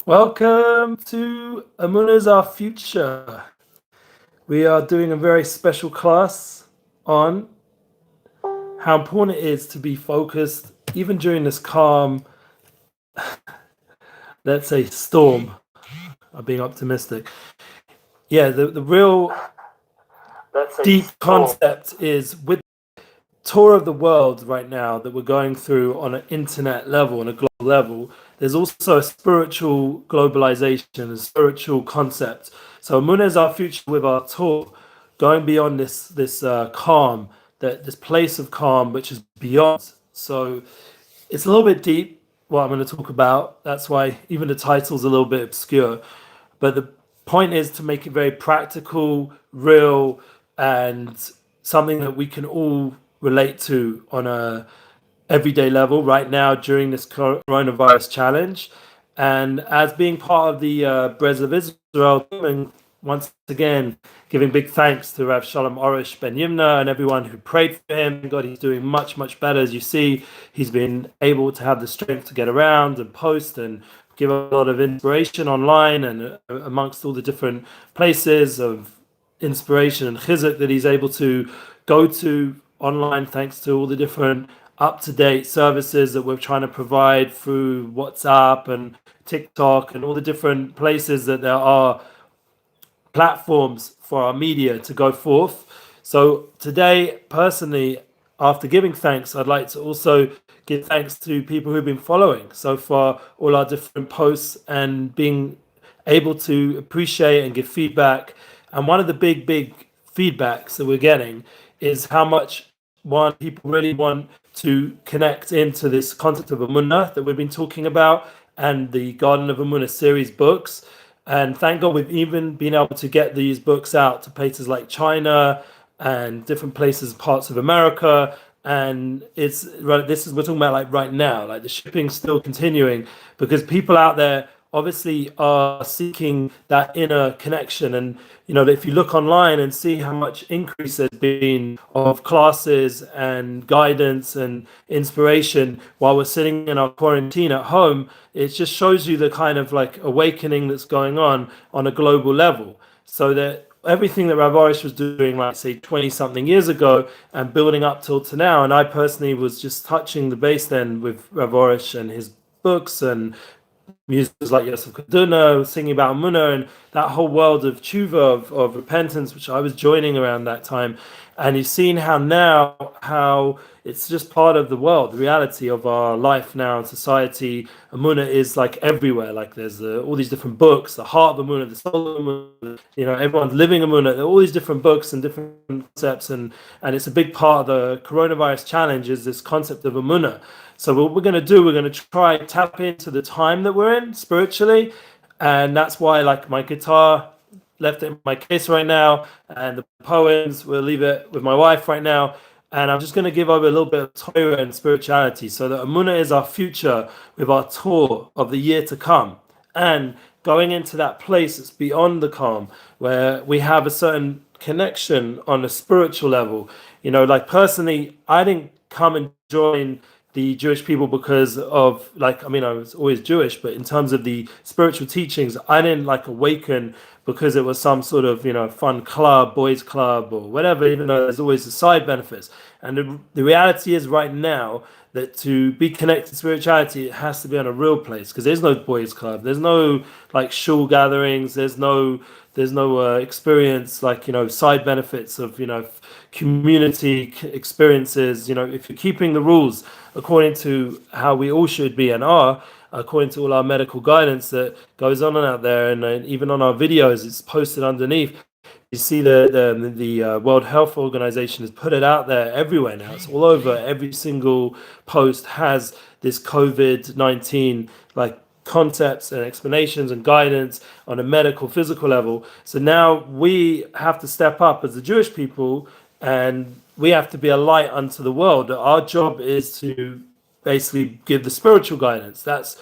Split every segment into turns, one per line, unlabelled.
Welcome to Emuna's Our Future. We are doing a very special class on how important it is to be focused even during this calm, let's say, storm. I'm being optimistic. Yeah, the real deep concept is with the tour of the world right now that we're going through on an internet level, on a global level. There's also a spiritual globalization, a spiritual concept. So Emuna is our future with our tour, going beyond this calm, this place of calm, which is beyond. So it's a little bit deep what I'm going to talk about. That's why even the title's a little bit obscure. But the point is to make it very practical, real, and something that we can all relate to on a everyday level right now during this coronavirus challenge. And as being part of the Breslev Israel team, and once again giving big thanks to Rav Shalom Arush Ben Emuna and everyone who prayed for him. God, he's doing much, much better. As you see, he's been able to have the strength to get around and post and give a lot of inspiration online and amongst all the different places of inspiration and chizuk that he's able to go to online, thanks to all the different up-to-date services that we're trying to provide through WhatsApp and TikTok and all the different places that there are platforms for our media to go forth. So today, personally, after giving thanks, I'd like to also give thanks to people who've been following so far all our different posts and being able to appreciate and give feedback. And one of the big feedbacks that we're getting is how much people really want to connect into this concept of Emuna that we've been talking about and the Garden of Emuna series books. And thank God we've even been able to get these books out to places like China and different places, parts of America. And it's right. This is we're talking about like right now, like the shipping's still continuing because people out there obviously are seeking that inner connection. And if you look online and see how much increase there's been of classes and guidance and inspiration while we're sitting in our quarantine at home, it just shows you the kind of like awakening that's going on a global level. So that everything that Rav Arush was doing, like say 20 something years ago and building up till to now, and I personally was just touching the base then with Rav Arush and his books and musicians like Yosef Kaduna singing about Emuna and that whole world of tshuva, of repentance, which I was joining around that time. And you've seen how it's just part of the world, the reality of our life now in society. Emuna is like everywhere. Like there's all these different books, the heart of Emuna, the soul of Emuna. Everyone's living Emuna. There are all these different books and different concepts, and it's a big part of the coronavirus challenge is this concept of Emuna. So what we're going to do, we're going to try tap into the time that we're in spiritually, and that's why like my guitar left it in my case right now, and the poems we'll leave it with my wife right now. And I'm just going to give over a little bit of Torah and spirituality, so that Emuna is our future with our tour of the year to come, and going into that place that's beyond the calm, where we have a certain connection on a spiritual level. Like personally, I didn't come and join the Jewish people because of I was always Jewish, but in terms of the spiritual teachings, I didn't awaken because it was some sort of fun club, boys club or whatever, even though there's always the side benefits. And the reality is right now that to be connected to spirituality, it has to be on a real place, because there's no boys club, there's no shul gatherings, there's no experience side benefits of community experiences. If you're keeping the rules according to how we all should be and are, according to all our medical guidance that goes on out there, and even on our videos, it's posted underneath. You see the World Health Organization has put it out there everywhere now. It's all over. Every single post has this COVID-19 concepts and explanations and guidance on a medical, physical level. So now we have to step up as the Jewish people, and we have to be a light unto the world. Our job is to basically give the spiritual guidance. That's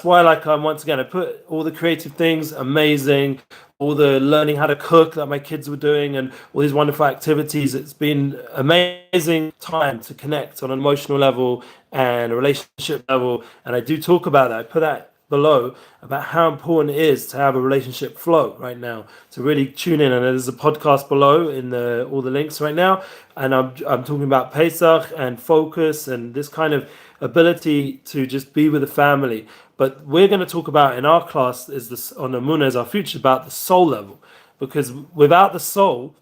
why once again I put all the creative things, amazing, all the learning how to cook that my kids were doing and all these wonderful activities. It's been amazing time to connect on an emotional level and a relationship level, and I do talk about that. I put that below about how important it is to have a relationship flow right now, to really tune in. And there's a podcast below in all the links right now, and I'm talking about Pesach and focus and this kind of ability to just be with the family. But we're going to talk about in our class is this on Emuna as our future, about the soul level, because without the soul,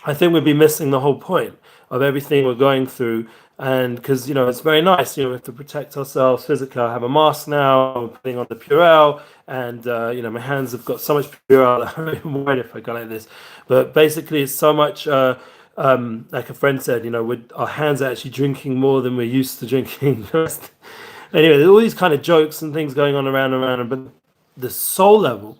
I think we'd be missing the whole point of everything we're going through. And because, it's very nice, we have to protect ourselves physically. I have a mask now, I'm putting on the Purell, and, my hands have got so much Purell that I'm not even worried if I go like this. But basically, it's so much, like a friend said, our hands are actually drinking more than we're used to drinking. Anyway, there's all these kind of jokes and things going on around, but the soul level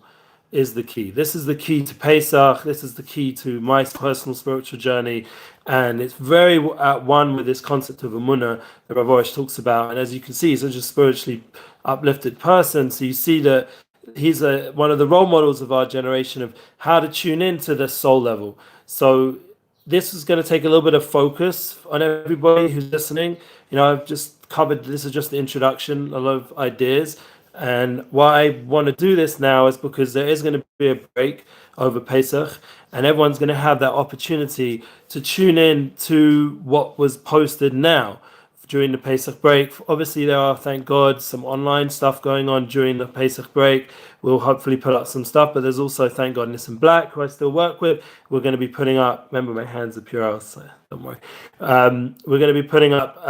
is the key. This is the key to Pesach. This is the key to my personal spiritual journey, and it's very at one with this concept of Emuna that Rabbi Arush talks about. And as you can see, he's such a spiritually uplifted person. So you see that he's one of the role models of our generation of how to tune into the soul level. So this is going to take a little bit of focus on everybody who's listening. I've just covered, this is just the introduction, a lot of ideas. And why I want to do this now is because there is going to be a break over Pesach, and everyone's going to have that opportunity to tune in to what was posted now during the Pesach break. Obviously, there are, thank God, some online stuff going on during the Pesach break. We'll hopefully put up some stuff, but there's also, thank God, Nissan Black, who I still work with. We're going to be putting up, remember my hands are pure, so don't worry. We're going to be putting up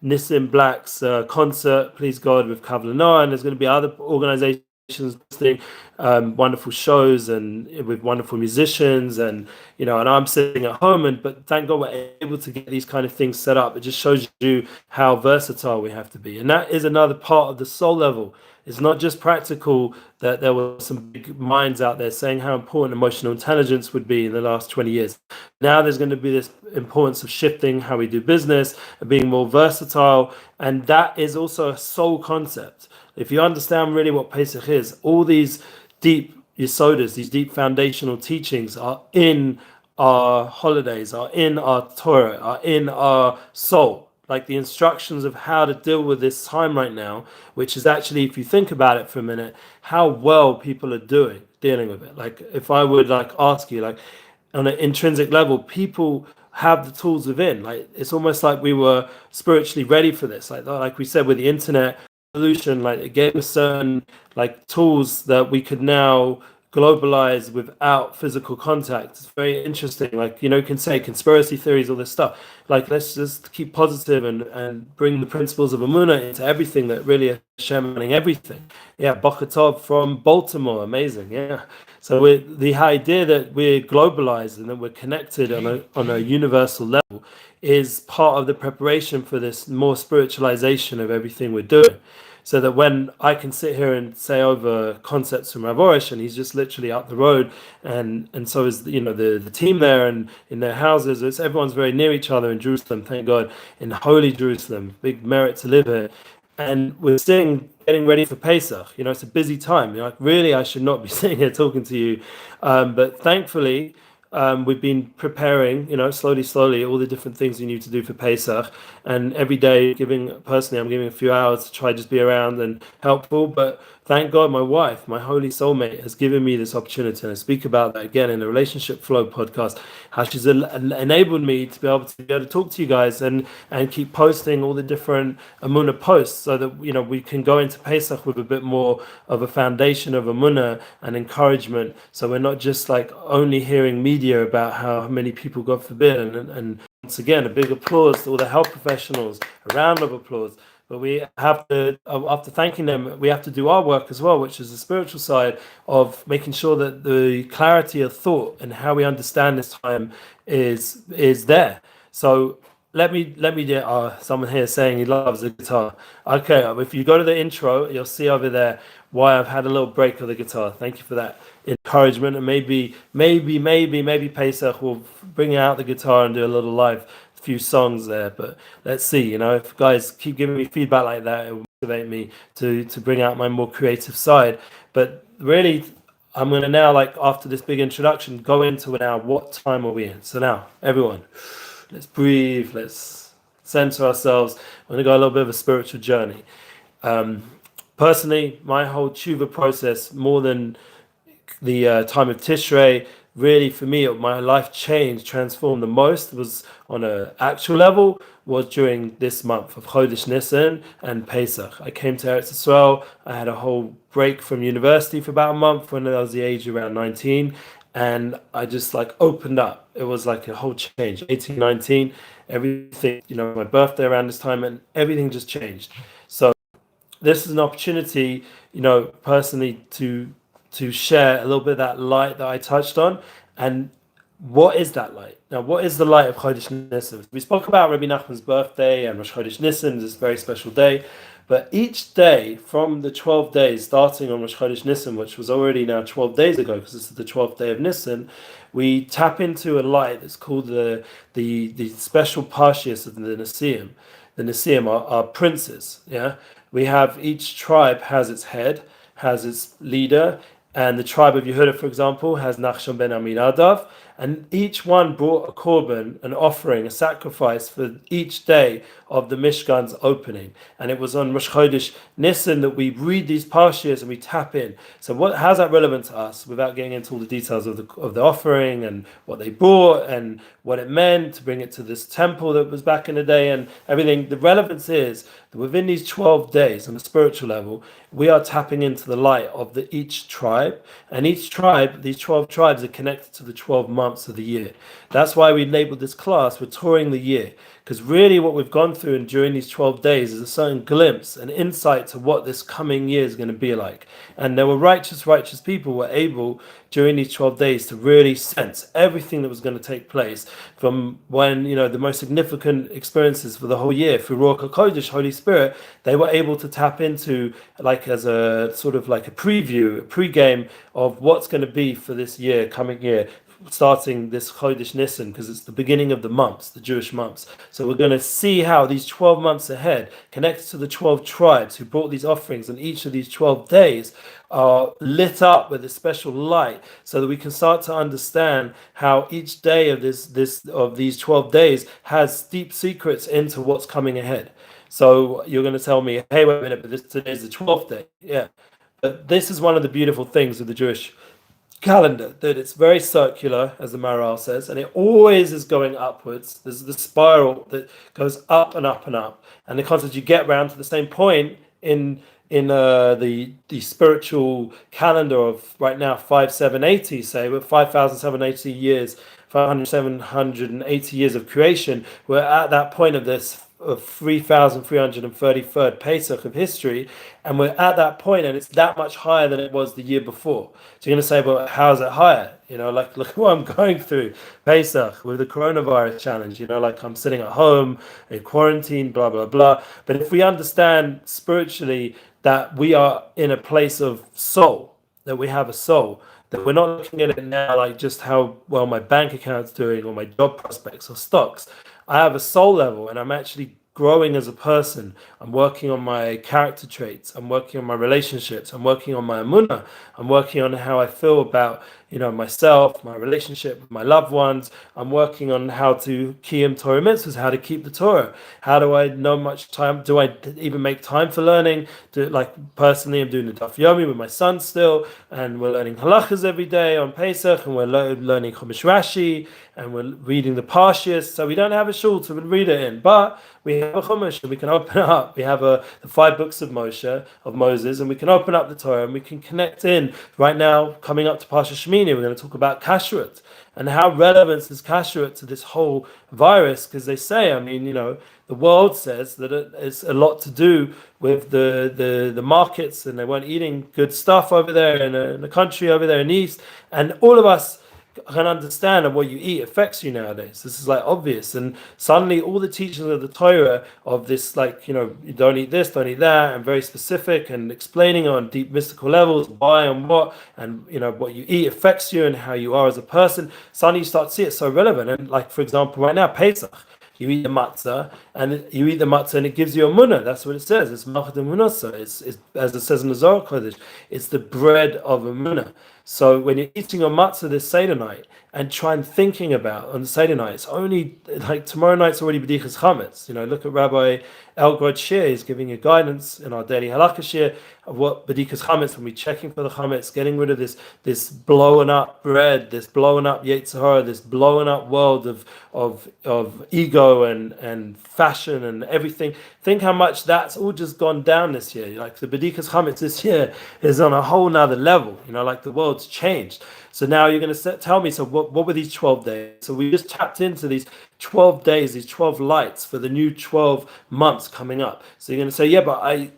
Nissan Black's concert, Please God, with Kavla Noah, and there's going to be other organizations doing wonderful shows and with wonderful musicians, and and I'm sitting at home, but thank God we're able to get these kind of things set up. It just shows you how versatile we have to be, and that is another part of the soul level. It's not just practical, that there were some big minds out there saying how important emotional intelligence would be in the last 20 years. Now there's going to be this importance of shifting how we do business and being more versatile, and that is also a soul concept. If you understand really what Pesach is, all these deep yisodas, these deep foundational teachings are in our holidays, are in our Torah, are in our soul. Like the instructions of how to deal with this time right now, which is actually, if you think about it for a minute, how well people are dealing with it. Like if I would ask you, on an intrinsic level, people have the tools within. Like it's almost like we were spiritually ready for this. Like we said with the internet solution, it gave us certain tools that we could now globalize without physical contact. It's very interesting. You can say conspiracy theories, all this stuff. Let's just keep positive and bring the principles of Emuna into everything that really is shamaning everything. Yeah, Boker Tov from Baltimore, amazing. Yeah. So the idea that we're globalized and that we're connected on a universal level is part of the preparation for this more spiritualization of everything we're doing. So that when I can sit here and say over concepts from Rabbi Arush, and he's just literally up the road, and so is the team there and in their houses, everyone's very near each other in Jerusalem, thank God, in holy Jerusalem, big merit to live here. And we're getting ready for Pesach. It's a busy time. Really, I should not be sitting here talking to you, but thankfully, we've been preparing, slowly, all the different things you need to do for Pesach. And every day, I'm giving a few hours to try just be around and helpful. But thank God my wife, my holy soulmate, has given me this opportunity. And I speak about that again in the Relationship Flow podcast, how she's enabled me to be able to talk to you guys and keep posting all the different Emuna posts so that, we can go into Pesach with a bit more of a foundation of Emuna and encouragement. So we're not just only hearing media about how many people, God forbid, and once again, a big applause to all the health professionals, a round of applause. But we have to, after thanking them, we have to do our work as well, which is the spiritual side of making sure that the clarity of thought and how we understand this time is there. So let me get someone here saying he loves the guitar. Okay, if you go to the intro, you'll see over there why I've had a little break of the guitar. Thank you for that encouragement, and maybe Pesach will bring out the guitar and do a little live few songs there. But let's see, if guys keep giving me feedback like that, it will motivate me to bring out my more creative side. But really, I'm going to now, after this big introduction, go into now what time are we in. So now, everyone, let's breathe, let's center ourselves. We're going to go a little bit of a spiritual journey. personally, my whole tshuva process, more than the time of Tishrei, really for me, my life changed, transformed the most, was on an actual level, was during this month of Chodesh Nisan and Pesach. I came to Eretz Yisrael. I had a whole break from university for about a month when I was the age around 19, and I just like opened up. It was like a whole change. 18, 19, everything, my birthday around this time, and everything just changed. So this is an opportunity, personally to share a little bit of that light that I touched on. And what is that light? Now, what is the light of Chodesh Nisan? We spoke about Rabbi Nachman's birthday and Rosh Chodesh Nisan, this very special day. But each day from the 12 days, starting on Rosh Chodesh Nisan, which was already now 12 days ago, because this is the 12th day of Nisan, we tap into a light that's called the special Parshias of the Nesiim. The Nesiim are princes. Yeah, we have, each tribe has its head, has its leader, and the tribe of Yehuda, for example, has Nachshon ben Aminadav, and each one brought a korban, an offering, a sacrifice for each day of the Mishkan's opening. And it was on Rosh Chodesh Nisan that we read these parshias and we tap in. So how's that relevant to us, without getting into all the details of the offering and what they brought and what it meant to bring it to this temple that was back in the day and everything? The relevance is that within these 12 days on a spiritual level, we are tapping into the light of each tribe, and each tribe, these 12 tribes, are connected to the 12 months of the year. That's why we labeled this class, we're touring the year, because really what we've gone through and during these 12 days is a certain glimpse, an insight to what this coming year is going to be like. And there were righteous people who were able during these 12 days to really sense everything that was going to take place from when, the most significant experiences for the whole year through Ruach HaKodesh, Holy Spirit, they were able to tap into, like, as a sort of like a preview, a pre-game of what's going to be for this year, coming year, starting this Chodesh Nisan, because it's the beginning of the months, the Jewish months. So we're going to see how these 12 months ahead, connected to the 12 tribes who brought these offerings, and each of these 12 days are lit up with a special light, so that we can start to understand how each day of these 12 days has deep secrets into what's coming ahead. So you're going to tell me, hey, wait a minute, but today's the 12th day. Yeah, but this is one of the beautiful things of the Jewish calendar, that it's very circular, as the Maharal says, and it always is going upwards. There's the spiral that goes up and up and up, and the concept you get round to the same point in the spiritual calendar of right now 5780, say, with 5,780 years, 780 years of creation. We're at that point of this of 3,333rd Pesach of history, and we're at that point, and it's that much higher than it was the year before. So you're going to say, well, how is it higher? Like, look what I'm going through, Pesach, with the coronavirus challenge, like I'm sitting at home in quarantine, blah, blah, blah. But if we understand spiritually that we are in a place of soul, that we have a soul, that we're not looking at it now like just how well my bank account's doing or my job prospects or stocks. I have a soul level, and I'm actually growing as a person. I'm working on my character traits. I'm working on my relationships. I'm working on my Emuna. I'm working on how I feel about, myself, my relationship with my loved ones. I'm working on how to kiyum Torah mitzvahs, how to keep the Torah. How do I know much time? Do I even make time for learning? Personally, I'm doing the Daf Yomi with my son still, and we're learning halachas every day on Pesach, and we're learning Chumash Rashi, and we're reading the Parshias. So we don't have a shul to read it in, but we have a Chumash, and we can open it up. We have the 5 books of Moses, and we can open up the Torah, and we can connect in. Right now, coming up to Parsha Shemini, we're going to talk about kashrut and how relevant is kashrut to this whole virus, because they say, the world says that it's a lot to do with the markets, and they weren't eating good stuff over there in the country over there in the East, and all of us can understand that what you eat affects you nowadays. This is like obvious, and suddenly all the teachings of the Torah of this, you don't eat this, don't eat that, and very specific and explaining on deep mystical levels why and what, and what you eat affects you and how you are as a person. Suddenly you start to see it so relevant. And like, for example, right now, Pesach, you eat the matzah, and it gives you Emuna. That's what it says. It's Malchut Emunah. It's as it says in the Zohar Kodesh, it's the bread of Emuna. So when you're eating your matzah this Seder night, and try and thinking about on the Seder night, it's only like tomorrow night's already B'dichas Chametz. Look at Rabbi Elgrod Shir. He's giving you guidance in our daily halakha shir of what B'dichas Chametz, when we're checking for the Chametz, getting rid of this blowing up bread, this blowing up Yetzer Hara, this blowing up world of ego and fashion and everything. Think how much that's all just gone down this year. Like the B'dichas Chametz this year is on a whole nother level. Like the world's changed. So now you're going to tell me, so what were these 12 days? So we just tapped into these 12 days, these 12 lights for the new 12 months coming up. So you're going to say, yeah, but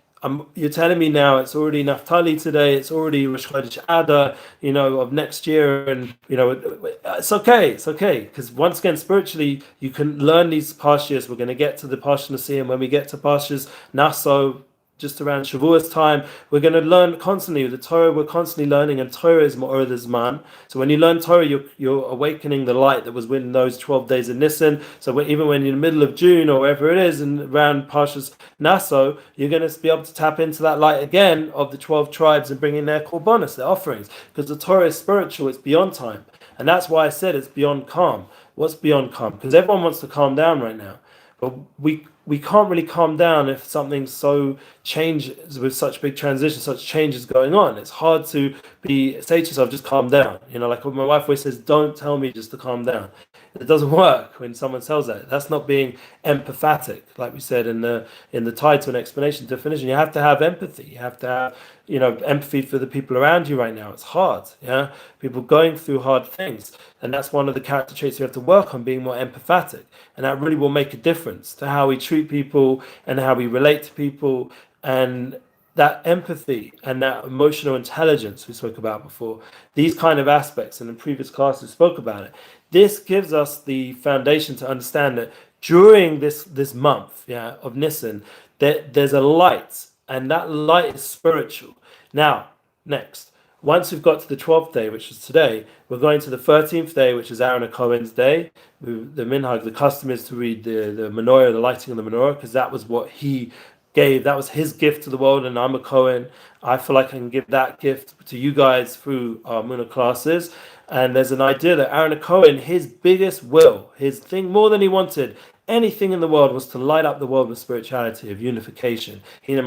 you're telling me now it's already Naftali today, it's already Rosh Chodesh Adar, of next year, and it's okay, because once again, spiritually, you can learn these parshas. We're going to get to the Parsha Nasiim when we get to parshas Naso, just around Shavuos time. We're going to learn constantly. The Torah, we're constantly learning, and Torah is Ma'or Zman. So when you learn Torah, you're awakening the light that was within those 12 days in Nisan. So even when you're in the middle of June or wherever it is, and around Parshas Naso, you're going to be able to tap into that light again of the 12 tribes and bring in their korbanos, their offerings, because the Torah is spiritual, it's beyond time. And that's why I said it's beyond calm. What's beyond calm? Because everyone wants to calm down right now. But we can't really calm down if something so changes with such big transition, such changes going on. It's hard to say to yourself, just calm down. Like my wife always says, don't tell me just to calm down. It doesn't work when someone tells that. That's not being empathetic, like we said in the title and explanation definition. You have to have empathy. You have to have empathy for the people around you right now. It's hard. People going through hard things, and that's one of the character traits we have to work on, being more empathetic, and that really will make a difference to how we treat people and how we relate to people. And that empathy and that emotional intelligence we spoke about before, these kind of aspects, and in previous classes spoke about it, this gives us the foundation to understand that during this month of Nisan, there's a light, and that light is spiritual. Now, next, once we've got to the 12th day, which is today, we're going to the 13th day, which is Aaron Cohen's day. The minhag, the custom is to read the menorah, the lighting of the menorah, because that was what he gave. That was his gift to the world, and I'm a Cohen. I feel like I can give that gift to you guys through our Emuna classes. And there's an idea that Aaron Cohen, his biggest will, his thing more than he wanted anything in the world, was to light up the world with spirituality, of unification. The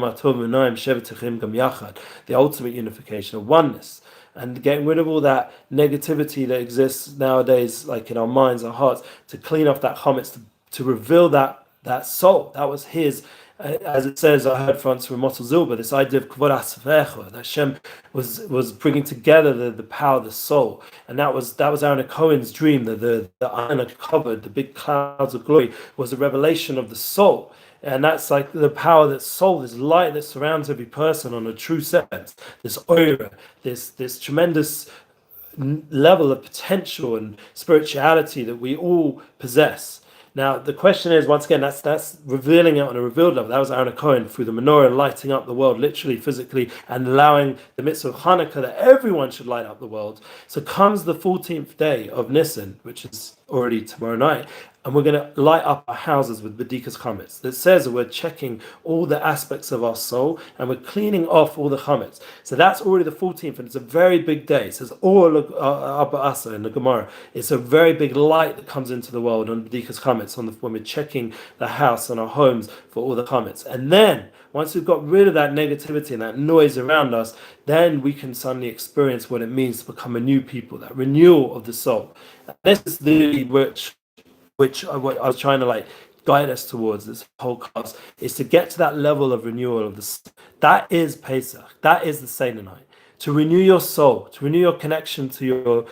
ultimate unification of oneness. And getting rid of all that negativity that exists nowadays, like in our minds, our hearts, to clean off that chametz, to reveal that soul. That was his. As it says, I heard from Motel Zilba, this idea of Kvod HaSefecha, that Hashem was bringing together the power of the soul, and that was Aaron Cohen's dream. The iron covered, the big clouds of glory, was a revelation of the soul, and that's like the power that soul, this light that surrounds every person on a true sense, this aura, this tremendous level of potential and spirituality that we all possess. Now, the question is, once again, that's revealing it on a revealed level. That was Aaron Cohen through the menorah, lighting up the world, literally, physically, and allowing the mitzvah of Hanukkah that everyone should light up the world. So comes the 14th day of Nisan, which is already tomorrow night, and we're going to light up our houses with B'dikas Chametz. That says that we're checking all the aspects of our soul, and we're cleaning off all the Chametz. So that's already the 14th, and it's a very big day. It says all Abba Asa in the Gemara. It's a very big light that comes into the world on B'dikas Chametz, when we're checking the house and our homes for all the Chametz. And then, once we've got rid of that negativity and that noise around us, then we can suddenly experience what it means to become a new people, that renewal of the soul. And this is the which I was trying to guide us towards this whole class, is to get to that level of renewal of the. That is Pesach. That is the Seder night. To renew your soul, to renew your connection to your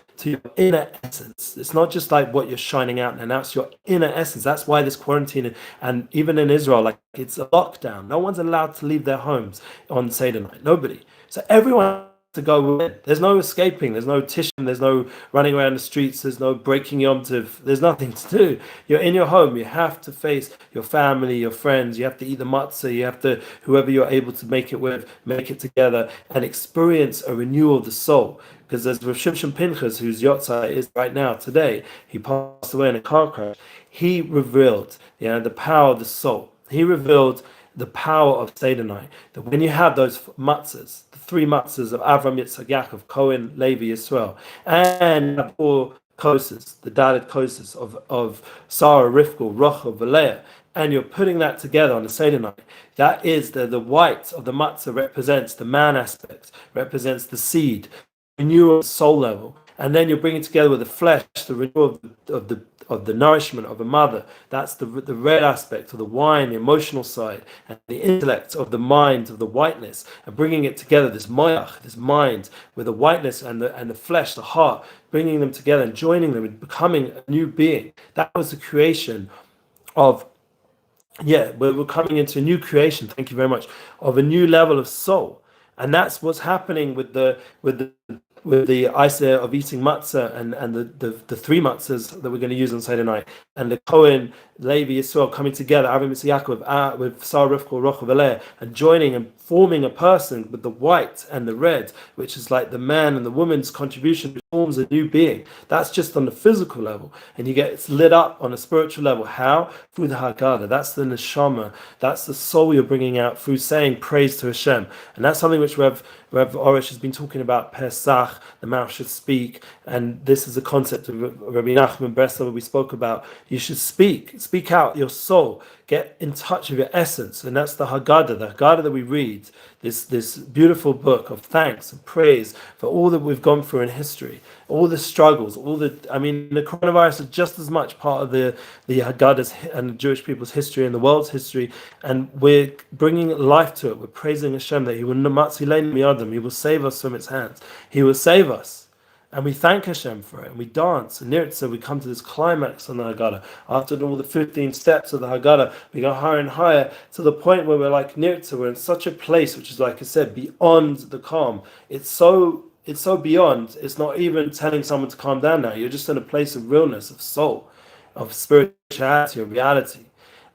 inner essence. It's not just like what you're shining out, and that's your inner essence. That's why this quarantine, and even in Israel, it's a lockdown. No one's allowed to leave their homes on Seder night. Nobody. So everyone to go in. There's no escaping. There's no tishim. There's no running around the streets. There's no breaking Yom Tov. There's nothing to do. You're in your home. You have to face your family, your friends. You have to eat the matzah. You have to, whoever you're able to make it with, make it together and experience a renewal of the soul. Because as Rav Shimshon Pinchas, whose Yotzai is right now, today, he passed away in a car crash, he revealed the power of the soul. He revealed the power of Seder night. That when you have those matzahs, the three matzahs of Avram, Yitzchak, Yaakov, Cohen, Levi, Yisrael, and four kosses, the dalet kosses of Sarah, Rivka, Rachel, Leah, and you're putting that together on the Seder night. That is the white of the matzah represents the man aspect, represents the seed, renewal of the soul level, and then you're bringing together with the flesh, the renewal of the nourishment of a mother. That's the red aspect of the wine, the emotional side, and the intellect of the mind, of the whiteness, and bringing it together, this moyach, this mind, with the whiteness and the flesh, the heart, bringing them together and joining them and becoming a new being. That was the creation of, we're coming into a new creation, thank you very much, of a new level of soul. And that's what's happening with the Isa of eating matzah and the three matzahs that we're going to use on Seder night, and the Cohen, Levi, Yisrael coming together, Avram, Yitzchak, Yaakov, with Sarah, Rivka, Rachel, Leah, and joining and forming a person with the white and the red, which is like the man and the woman's contribution, which forms a new being. That's just on the physical level, and it's lit up on a spiritual level. How? Through the Haggadah. That's the neshama. That's the soul you're bringing out through saying praise to Hashem, and that's something which Rabbi Arush has been talking about. Pesach, the mouth should speak, and this is a concept of Rabbi Nachman Breslev we spoke about. You should speak out your soul, get in touch with your essence, and that's the Haggadah that we read, this beautiful book of thanks and praise for all that we've gone through in history, all the struggles, the coronavirus is just as much part of the Haggadah's and the Jewish people's history and the world's history, and we're bringing life to it. We're praising Hashem that He will save us from its hands. He will save us. And we thank Hashem for it, and we dance. And Nirtzah, we come to this climax on the Haggadah. After all the 15 steps of the Haggadah, we go higher and higher to the point where we're like Nirtzah. We're in such a place, which is, like I said, beyond the calm. It's so beyond. It's not even telling someone to calm down now. You're just in a place of realness, of soul, of spirituality, of reality.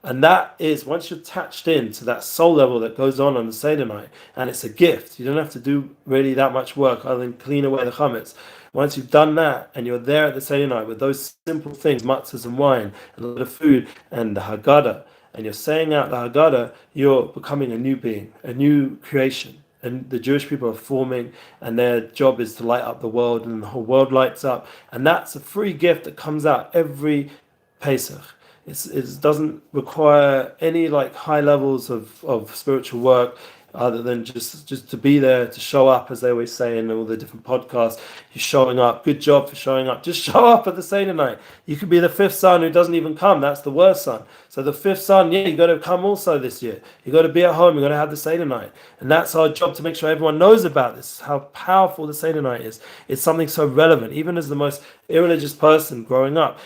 And that is, once you're attached into that soul level that goes on the Seder night, and it's a gift. You don't have to do really that much work other than clean away the chametz. Once you've done that, and you're there at the Seder night with those simple things, matzahs and wine, and a lot of food, and the Haggadah, and you're saying out the Haggadah, you're becoming a new being, a new creation. And the Jewish people are forming, and their job is to light up the world, and the whole world lights up. And that's a free gift that comes out every Pesach. It doesn't require any high levels of spiritual work, other than just to be there, to show up, as they always say in all the different podcasts. You're showing up. Good job for showing up. Just show up at the Seder night. You could be the fifth son who doesn't even come. That's the worst son. So the fifth son, you got to come also this year. You got to be at home. You got to have the Seder night, and that's our job, to make sure everyone knows about this. How powerful the Seder night is. It's something so relevant, even as the most irreligious person growing up.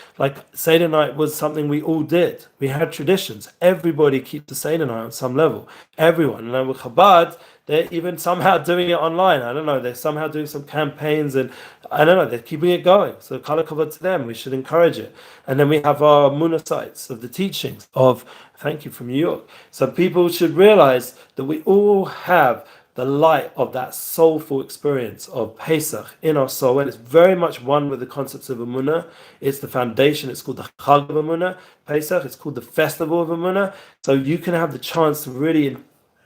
Seder night was something we all did. We had traditions. Everybody keeps the Seder night on some level. Everyone. And with Chabad, they're even somehow doing it online. I don't know. They're somehow doing some campaigns, and I don't know. They're keeping it going. So kol hakavod to them. We should encourage it. And then we have our Emuna sites of the teachings of, thank you, from New York. So people should realize that we all have the light of that soulful experience of Pesach in our soul, and it's very much one with the concepts of Emuna. It's the foundation. It's called the Chag of Emuna. Pesach. It's called the Festival of Emuna. So you can have the chance to really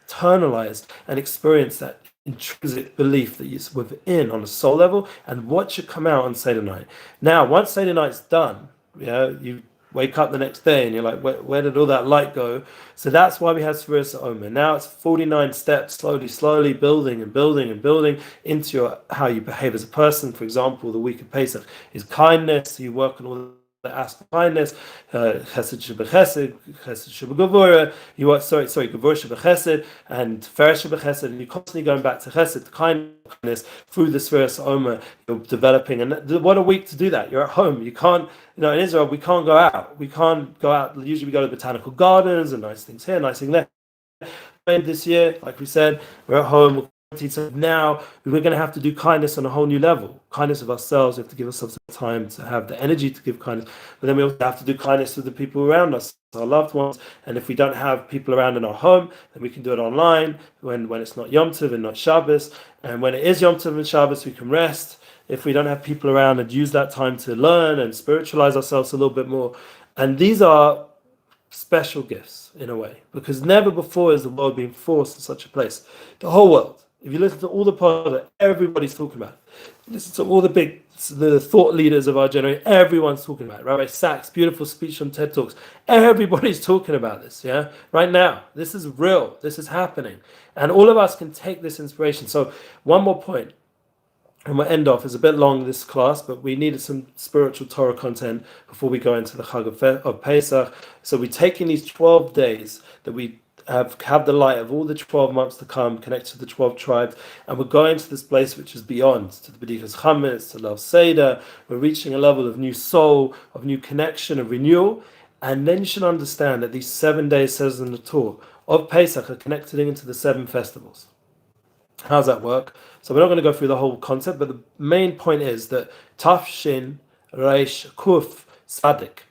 internalize and experience that intrinsic belief that is within on a soul level, and what should come out on Seder night. Now, once Seder night's done, you wake up the next day and you're like, where did all that light go? So that's why we have Sfiras Omer. Now it's 49 steps, slowly building and building and building into how you behave as a person. For example, the week of Pesach is kindness. You work on all the aspect of kindness, chesed shebechesed, chesed shebegavura. You work, gavura shebechesed and feresh shebechesed, and you're constantly going back to chesed, to kindness, through the Sfiras Omer. You're developing, and what a week to do that. You're at home. You can't, in Israel, we can't go out. Usually we go to botanical gardens and nice things here, nice thing there. This year, like we said, we're at home. So now we're going to have to do kindness on a whole new level. Kindness of ourselves. We have to give ourselves time to have the energy to give kindness. But then we also have to do kindness to the people around us, our loved ones. And if we don't have people around in our home, then we can do it online when it's not Yom Tov and not Shabbos. And when it is Yom Tov and Shabbos, we can rest. If we don't have people around, and use that time to learn and spiritualize ourselves a little bit more. And these are special gifts in a way, because never before has the world been forced to such a place. The whole world. If you listen to all the podcasts that everybody's talking about, listen to all the thought leaders of our generation, everyone's talking about it. Rabbi Sachs, beautiful speech on TED Talks. Everybody's talking about this, yeah? Right now. This is real. This is happening. And all of us can take this inspiration. So one more point, and we'll end off. It's a bit long, this class, but we needed some spiritual Torah content before we go into the Chag of Pesach. So we're taking these 12 days that we have the light of all the 12 months to come, connected to the 12 tribes, and we're going to this place which is beyond, to the B'dikas Chametz, to Leil Seder. We're reaching a level of new soul, of new connection, of renewal, and then you should understand that these 7 days, says in the Torah, of Pesach are connected into the 7 festivals. How does that work? So we're not going to go through the whole concept, but the main point is that Taf, Shin, Reish, Kuf, Sadik,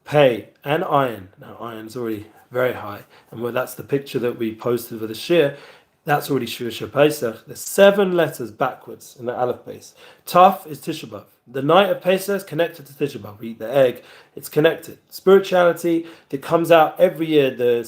Pei, and Ayin. Now Ayin is already very high, and that's the picture that we posted for the Shir. That's already Shir Pesach. There's 7 letters backwards in the Aleph base. Taf is Tisha B'Av. The night of Pesach is connected to Tisha B'Av. We eat the egg. It's connected. Spirituality that comes out every year. The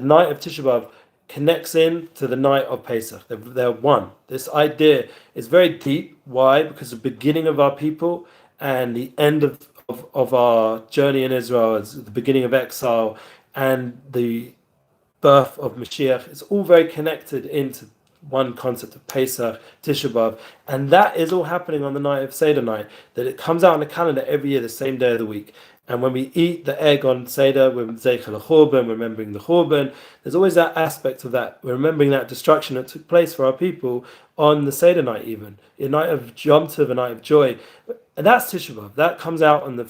night of Tisha B'Av connects in to the night of Pesach. They're one. This idea is very deep. Why? Because the beginning of our people and the end of our journey in Israel is the beginning of exile and the birth of Mashiach. It's all very connected into one concept of Pesach, Tisha B'Av, and that is all happening on the night of Seder night, that it comes out on the calendar every year, the same day of the week. And when we eat the egg on Seder, we're Zeichel HaChurban, remembering the Churban. There's always that aspect of that. We're remembering that destruction that took place for our people on the Seder night, even a night of Yom Tov, a night of joy. And that's Tisha B'Av. That comes out on the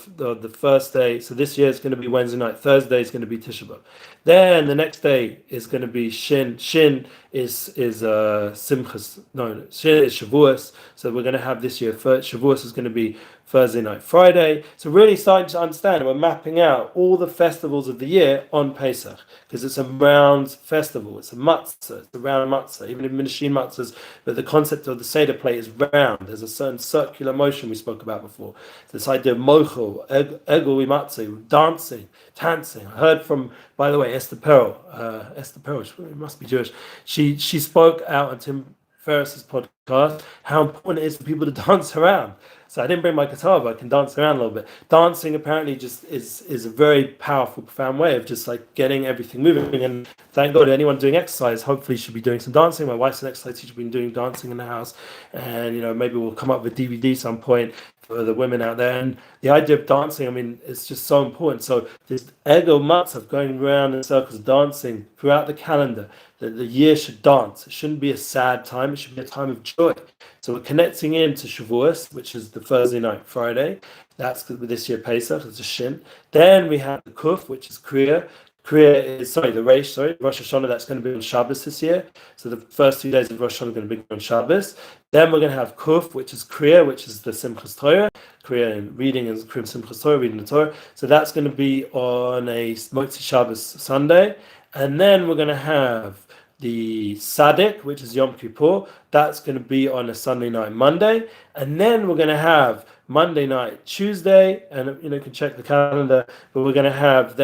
first day. So this year it's going to be Wednesday night. Thursday is going to be Tisha B'Av. Then the next day is going to be Shin. Shin is Simchas. No, Shin is Shavuos. So we're going to have this year. Shavuos is going to be Thursday night, Friday. So really starting to understand, we're mapping out all the festivals of the year on Pesach, because it's a round festival. It's a matzah. It's a round matzah. Even in Minashin matzahs, but the concept of the Seder plate is round. There's a certain circular motion we spoke about before. This idea of mochel, egel matzah, dancing, dancing. I heard from, by the way, Esther Perel, she must be Jewish. She spoke out on Tim Ferriss's podcast how important it is for people to dance around. So I didn't bring my guitar, but I can dance around a little bit. Dancing apparently just is a very powerful, profound way of just like getting everything moving. And thank God, anyone doing exercise hopefully should be doing some dancing. My wife's an exercise teacher, been doing dancing in the house, and maybe we'll come up with DVD some point for the women out there. And the idea of dancing, I mean, it's just so important. So this ego months of going around in circles, dancing throughout the calendar, that the year should dance. It shouldn't be a sad time. It should be a time of joy. So we're connecting into Shavuos, which is the Thursday night, Friday. That's this year Pesach. It's a Shin. Then we have the Kuf, which is Kriya. Kriya is, the Reish, Rosh Hashanah, that's going to be on Shabbos this year. So the first 2 days of Rosh Hashanah are going to be on Shabbos. Then we're going to have Kuf, which is Kriya, which is the Simchas Torah. Kriya and reading is Kriya Simchas Torah, reading the Torah. So that's going to be on a Motzi Shabbos Sunday. And then we're going to have the Sadik, which is Yom Kippur. That's going to be on a Sunday night, Monday. And then we're going to have Monday night, Tuesday. And, you can check the calendar. But we're going to have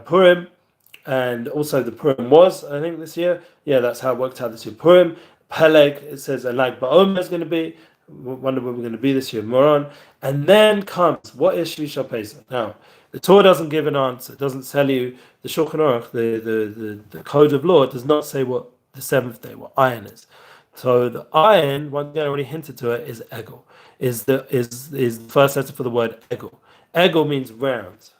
Purim. And also the Purim was, I think, this year. Yeah, that's how it worked out this year. Purim, Peleg, it says, and like Ba'omer is going to be. Wonder where we're going to be this year, Moron. And then comes, what is Shvisha Pesach? Now, the Torah doesn't give an answer. It doesn't tell you, the Shulchan Aruch, the code of law, does not say what the seventh day, what ayin is. So the ayin, one thing I already hinted to it, is egel. Is the first letter for the word egel. Egel means round.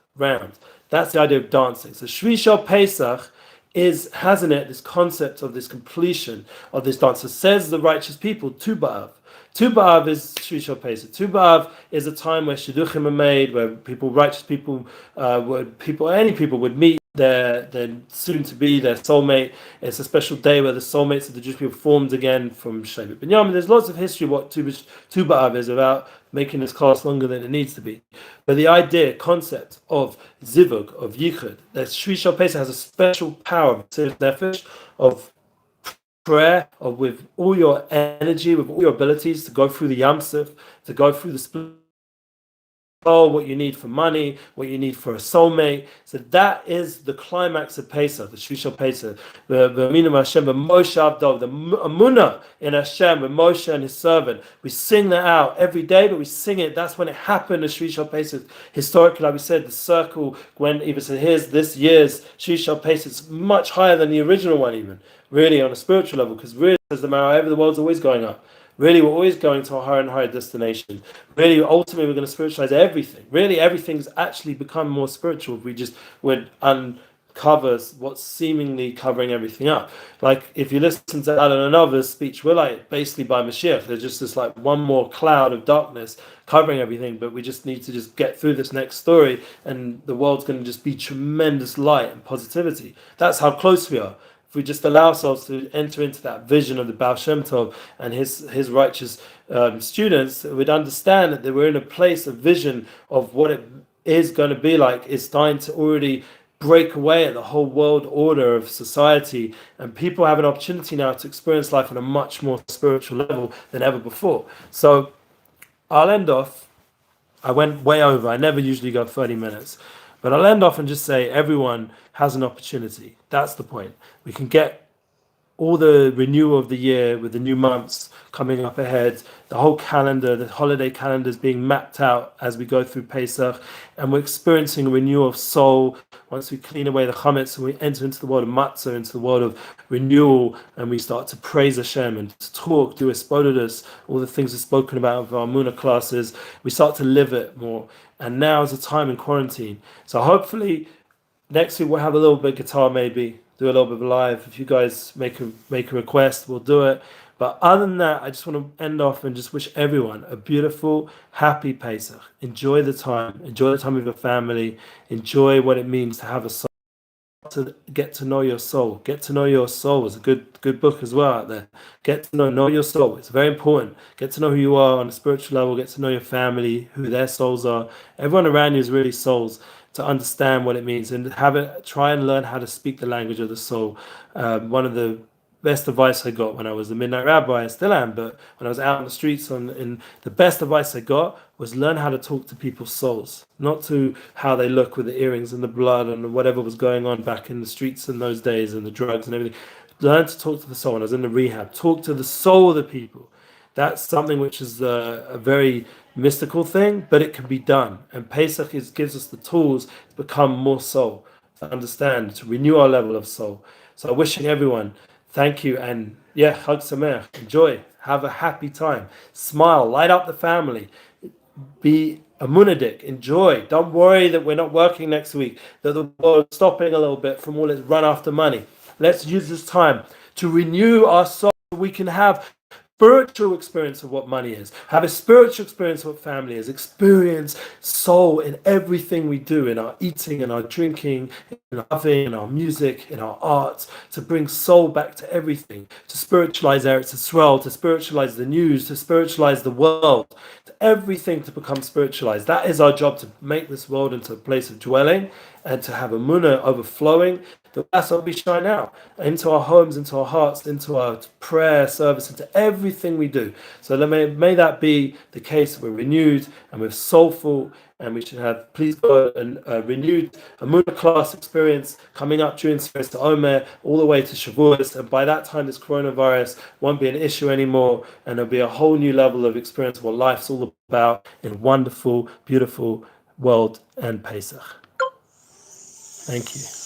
That's the idea of dancing. So Shvisha Pesach has in it this concept of this completion of this dance. So says the righteous people, Tu B'Av. Tu B'Av is Shvisha Pesach. Tu B'Av is a time where shidduchim are made, where righteous people, any people would meet their soon to be their soulmate. It's a special day where the soulmates of the Jewish people formed again from Shevet Binyamin. There's lots of history what Tu B'Av is about, making this class longer than it needs to be. But the concept of zivug, of yichud, that Shvisha Pesach has a special power of nefesh, of prayer, of with all your energy, with all your abilities to go through the Yam Suf, to go through the split soul, what you need for money, what you need for a soulmate. So that is the climax of Pesach, the Shishal Pesach, the Emuna Hashem, the Moshe Avdov, the Emuna in Hashem, with Moshe and his servant. We sing that out every day, but we sing it. That's when it happened, the Shishal Pesach. Historically, like we said, the circle, when even said, here's this year's Shishal Pesach, is much higher than the original one, even, really, on a spiritual level, because really, as the Mara, the world's always going up. Really, we're always going to a higher and higher destination. Really, ultimately, we're going to spiritualize everything. Really, everything's actually become more spiritual if we just would uncover what's seemingly covering everything up. Like, if you listen to Alan and others' speech, we're like, basically by Mashiach, there's just this like one more cloud of darkness covering everything, but we just need to just get through this next story, and the world's going to just be tremendous light and positivity. That's how close we are. If we just allow ourselves to enter into that vision of the Baal Shem Tov and his righteous students, we'd understand that we're in a place of vision of what it is going to be like. It's starting to already break away at the whole world order of society, and people have an opportunity now to experience life on a much more spiritual level than ever before. So I'll end off. I went way over. I never usually go 30 minutes. But I'll end off and just say everyone has an opportunity. That's the point. We can get all the renewal of the year with the new months coming up ahead, the whole calendar, the holiday calendar is being mapped out as we go through Pesach, and we're experiencing a renewal of soul once we clean away the chametz and we enter into the world of matzah, into the world of renewal, and we start to praise Hashem and to talk, do espodotus, all the things we've spoken about of our Emuna classes. We start to live it more. And now is a time in quarantine. So hopefully next week we'll have a little bit of guitar, maybe do a little bit of live. If you guys make a request, we'll do it. But other than that, I just want to end off and just wish everyone a beautiful, happy Pesach. Enjoy the time. Enjoy the time with your family. Enjoy what it means to have a soul. To get to know your soul. Get to know your soul is a good book as well out there. Get to know your soul. It's very important. Get to know who you are on a spiritual level. Get to know your family, who their souls are. Everyone around you is really souls, to understand what it means and try and learn how to speak the language of the soul. One of the best advice I got when I was the Midnight Rabbi, I still am, but when I was out on the streets, in the best advice I got was learn how to talk to people's souls, not to how they look with the earrings and the blood and whatever was going on back in the streets in those days and the drugs and everything. Learn to talk to the soul. When I was in the rehab, talk to the soul of the people. That's something which is a very mystical thing, but it can be done. And Pesach gives us the tools to become more soul, to understand, to renew our level of soul. So wishing everyone, thank you, and yeah, Chag Sameach, enjoy, have a happy time, smile, light up the family, be a munadik, enjoy. Don't worry that we're not working next week, that the world is stopping a little bit from all its run after money. Let's use this time to renew our soul so we can have spiritual experience of what money is, have a spiritual experience of what family is, experience soul in everything we do, in our eating, in our drinking, in our loving, in our music, in our arts, to bring soul back to everything, to spiritualize Eretz Yisrael, to spiritualize the news, to spiritualize the world, to everything to become spiritualized. That is our job, to make this world into a place of dwelling and to have Emuna overflowing. That's what we shine out into our homes, into our hearts, into our prayer service, into everything we do. So may that be the case. We're renewed and we're soulful, and we should have, please God, a renewed Emuna class experience coming up during Sefer Omer all the way to Shavuos. And by that time, this coronavirus won't be an issue anymore, and there'll be a whole new level of experience of what life's all about in wonderful, beautiful world and Pesach. Thank you.